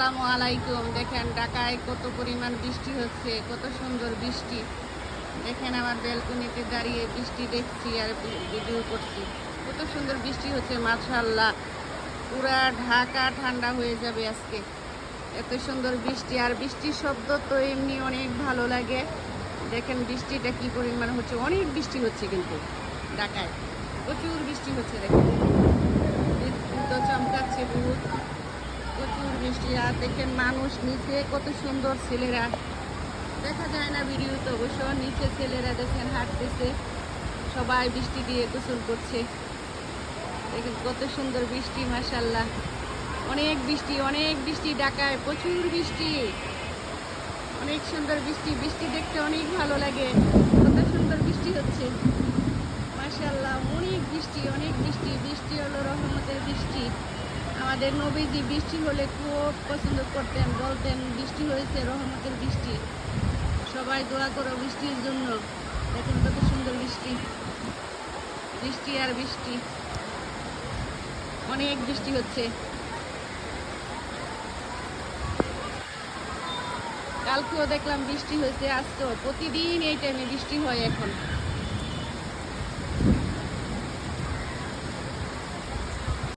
আসসালামু আলাইকুম। দেখেন ঢাকায় কত পরিমাণ বৃষ্টি হচ্ছে, কত সুন্দর বৃষ্টি। দেখেন আমার ব্যালকনিতে দাঁড়িয়ে বৃষ্টি দেখছি আর ভিডিও করছি। কত সুন্দর বৃষ্টি হচ্ছে, মাশাআল্লাহ। পুরা ঢাকা ঠান্ডা হয়ে যাবে আজকে, এত সুন্দর বৃষ্টি। আর বৃষ্টির শব্দ তো এমনি অনেক ভালো লাগে। দেখেন বৃষ্টিটা কি পরিমাণ হচ্ছে, অনেক বৃষ্টি হচ্ছে কিন্তু ঢাকায় প্রচুর বৃষ্টি হচ্ছে। দেখেন তো চমকাচ্ছে বহুত, প্রচুর বৃষ্টি। আর দেখেন মানুষ নিচে কত সুন্দর, ছেলেরা দেখা যায় না ভিডিওতে অবশ্য, নিচে ছেলেরা দেখেন হাঁটতেছে, সবাই বৃষ্টি দিয়ে গোসল করছে। দেখেন কত সুন্দর বৃষ্টি, মাশাআল্লাহ। অনেক বৃষ্টি, অনেক বৃষ্টি ঢাকায়, প্রচুর বৃষ্টি, অনেক সুন্দর বৃষ্টি। বৃষ্টি দেখতে অনেক ভালো লাগে, কত সুন্দর বৃষ্টি হচ্ছে, মাশাআল্লাহ। অনেক বৃষ্টি, অনেক বৃষ্টি। বৃষ্টি হলো রহমতের বৃষ্টি। আমাদের নবীজি বৃষ্টি হলে খুব পছন্দ করতেন, বলতেন বৃষ্টি হয়েছে রহমতের বৃষ্টি, সবাই দোয়া করো বৃষ্টির জন্য। দেখুন কত সুন্দর বৃষ্টি, বৃষ্টি আর বৃষ্টি, অনেক বৃষ্টি হচ্ছে। কালকেও দেখলাম বৃষ্টি হয়েছে, আজকেও। প্রতিদিন এই টাইমে বৃষ্টি হয় এখন।